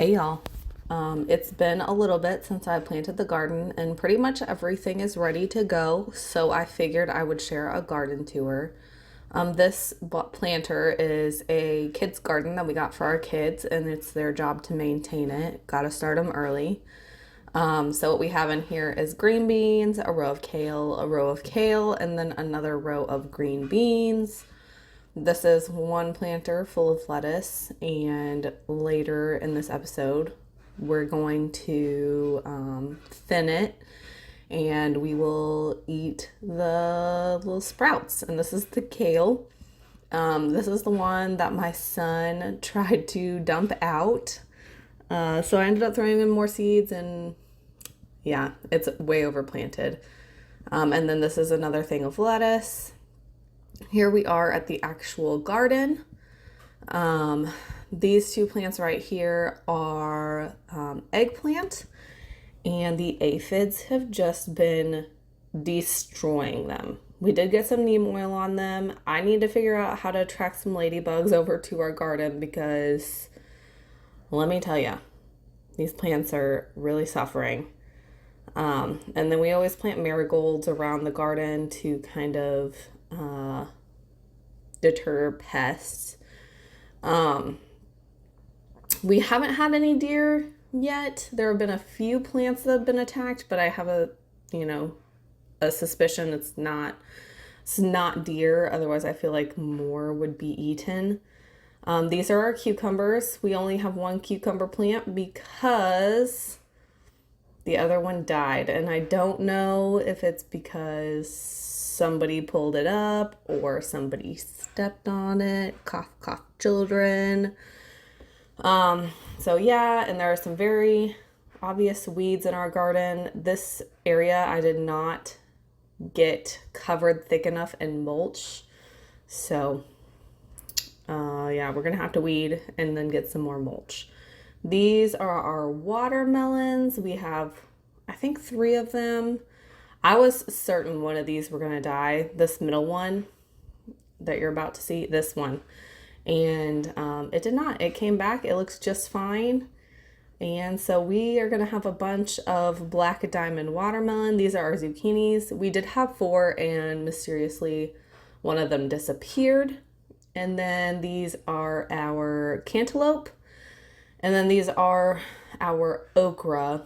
Hey y'all. It's been a little bit since I planted the garden, and pretty much everything is ready to go. So I figured I would share a garden tour. This planter is a kids' garden that we got for our kids, and it's their job to maintain it. Got to start them early. So what we have in here is green beans, a row of kale, and then another row of green beans. This is one planter full of lettuce, and later in this episode, we're going to thin it and we will eat the little sprouts. And this is the kale. This is the one that my son tried to dump out. So I ended up throwing in more seeds, and yeah, it's way overplanted. And then this is another thing of lettuce. Here we are at the actual garden. These two plants right here are eggplant, and the aphids have just been destroying them. We did get some neem oil on them. I need to figure out how to attract some ladybugs over to our garden because let me tell you, these plants are really suffering. And then we always plant marigolds around the garden to kind of deter pests. We haven't had any deer yet. There have been a few plants that have been attacked, but I have a suspicion it's not deer. Otherwise, I feel like more would be eaten. These are our cucumbers. We only have one cucumber plant because the other one died, and I don't know if it's because somebody pulled it up or somebody stepped on it. Cough, cough, children. So yeah, and there are some very obvious weeds in our garden. This area I did not get covered thick enough in mulch. So yeah, we're gonna have to weed and then get some more mulch. These are our watermelons. We have, I think, 3 of them. I was certain one of these were gonna die. This middle one that you're about to see, this one. And it did not. It came back. It looks just fine. And so we are going to have a bunch of black diamond watermelon. These are our zucchinis. We did have 4, and mysteriously one of them disappeared. And then these are our cantaloupe. And then these are our okra.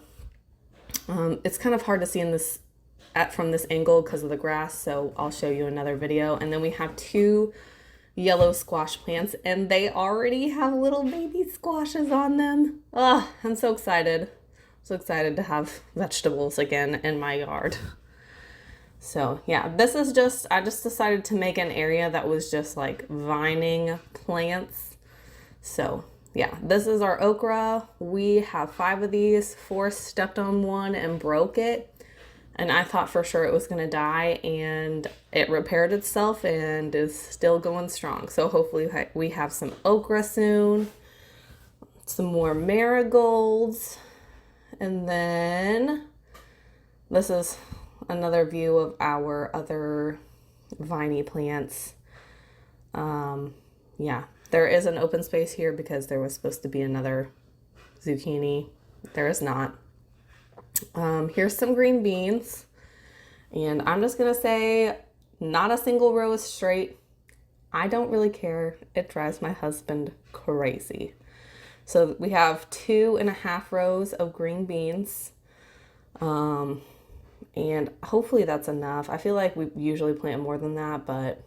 It's kind of hard to see in this from this angle because of the grass, so I'll show you another video. And then we have 2 yellow squash plants, and they already have little baby squashes on them. I'm so excited. So excited to have vegetables again in my yard. So yeah, I just decided to make an area that was just like vining plants. So yeah, this is our okra. We have 5 of these. 4 stepped on one and broke it. And I thought for sure it was going to die, and it repaired itself and is still going strong. So hopefully we have some okra soon, some more marigolds. And then this is another view of our other viney plants. Yeah, there is an open space here because there was supposed to be another zucchini. There is not. Here's some green beans, and I'm just gonna say not a single row is straight. I don't really care. It drives my husband crazy. So we have 2.5 rows of green beans, and hopefully that's enough. I feel like we usually plant more than that, but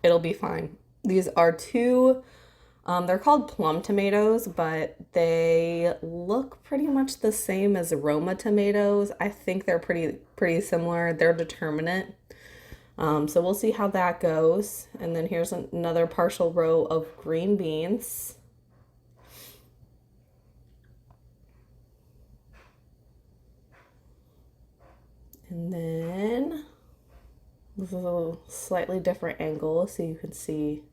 it'll be fine. These are 2 they're called plum tomatoes, but they look pretty much the same as Roma tomatoes. I think they're pretty similar. They're determinate. So we'll see how that goes. And then here's another partial row of green beans. And then this is a slightly different angle so you can see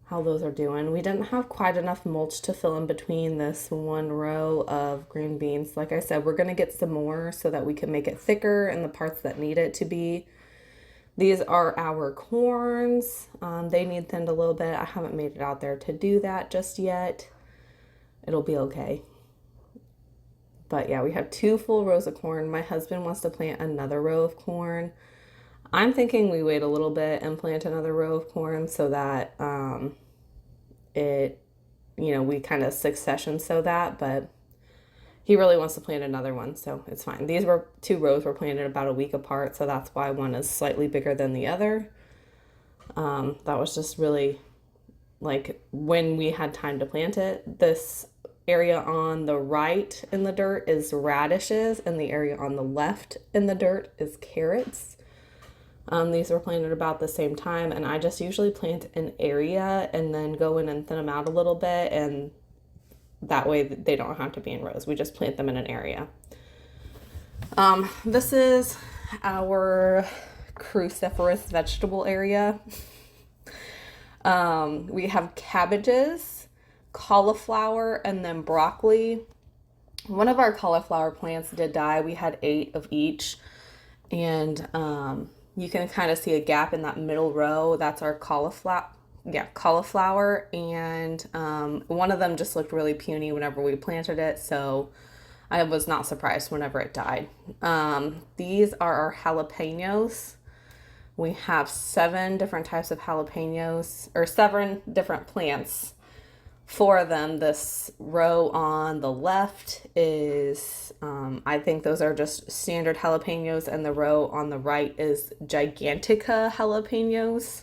how those are doing. We didn't have quite enough mulch to fill in between this one row of green beans. Like I said, we're going to get some more so that we can make it thicker in the parts that need it to be. These are our corns. They need thinned a little bit. I haven't made it out there to do that just yet. It'll be okay. But yeah, we have 2 full rows of corn. My husband wants to plant another row of corn. I'm thinking we wait a little bit and plant another row of corn so that we kind of succession sow that, but he really wants to plant another one, so it's fine. These 2 rows were planted about a week apart, so that's why one is slightly bigger than the other. That was just really like when we had time to plant it. This area on the right in the dirt is radishes, and the area on the left in the dirt is carrots. These were planted about the same time, and I just usually plant an area and then go in and thin them out a little bit, and that way they don't have to be in rows. We just plant them in an area. This is our cruciferous vegetable area. We have cabbages, cauliflower, and then broccoli. One of our cauliflower plants did die. We had 8 of each, and you can kind of see a gap in that middle row. That's our cauliflower. Yeah, cauliflower, and one of them just looked really puny whenever we planted it, so I was not surprised whenever it died. These are our jalapenos. We have 7 different types of jalapenos, or 7 different plants. 4 of them. This row on the left is, I think those are just standard jalapenos, and the row on the right is Gigantica jalapenos.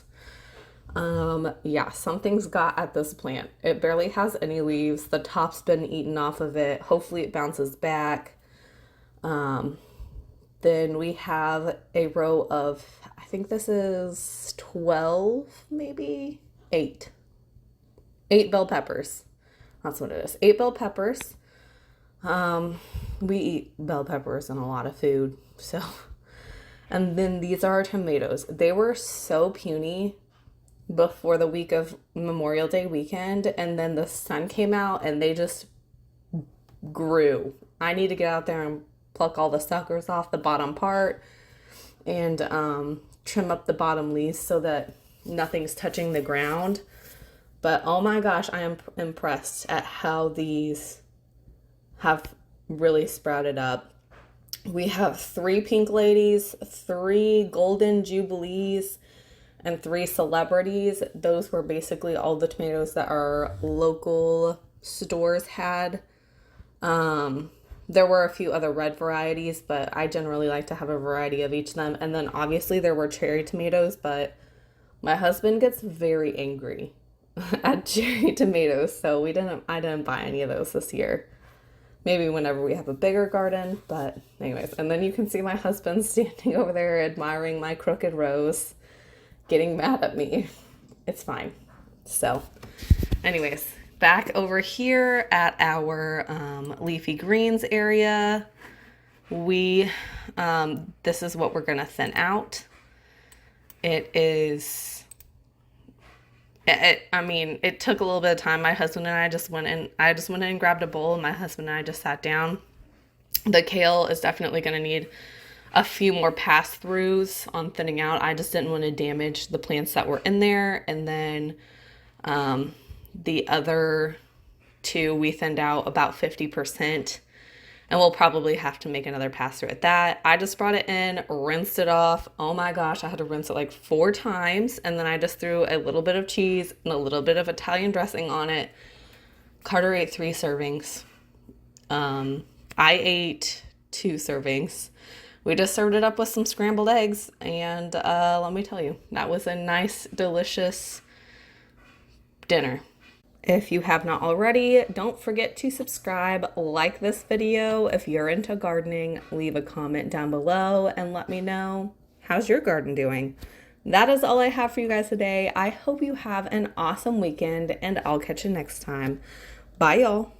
Yeah, something's got at this plant. It barely has any leaves. The top's been eaten off of it. Hopefully it bounces back. Then we have a row of, I think this is 12, maybe 8 bell peppers. That's what it is. 8 bell peppers. We eat bell peppers in a lot of food, so. And then these are our tomatoes. They were so puny before the week of Memorial Day weekend, and then the sun came out and they just grew. I need to get out there and pluck all the suckers off the bottom part and trim up the bottom leaves so that nothing's touching the ground. But oh my gosh, I am impressed at how these have really sprouted up. We have 3 pink ladies, 3 golden jubilees, and 3 celebrities. Those were basically all the tomatoes that our local stores had. There were a few other red varieties, but I generally like to have a variety of each of them. And then obviously there were cherry tomatoes, but my husband gets very angry at cherry tomatoes, so I didn't buy any of those this year. Maybe whenever we have a bigger garden, but anyways. And then you can see my husband standing over there admiring my crooked rows, getting mad at me. It's fine. So anyways, back over here at our leafy greens area, this is what we're gonna thin out. It took a little bit of time. My husband and I just went in and grabbed a bowl, and my husband and I just sat down. The kale is definitely going to need a few more pass-throughs on thinning out. I just didn't want to damage the plants that were in there. And then the other 2 we thinned out about 50%. And we'll probably have to make another pass through at that. I just brought it in, rinsed it off. Oh my gosh, I had to rinse it like 4 times. And then I just threw a little bit of cheese and a little bit of Italian dressing on it. Carter ate 3 servings. I ate 2 servings. We just served it up with some scrambled eggs. And let me tell you, that was a nice, delicious dinner. If you have not already, don't forget to subscribe, like this video. If you're into gardening, leave a comment down below and let me know, how's your garden doing? That is all I have for you guys today. I hope you have an awesome weekend, and I'll catch you next time. Bye, y'all.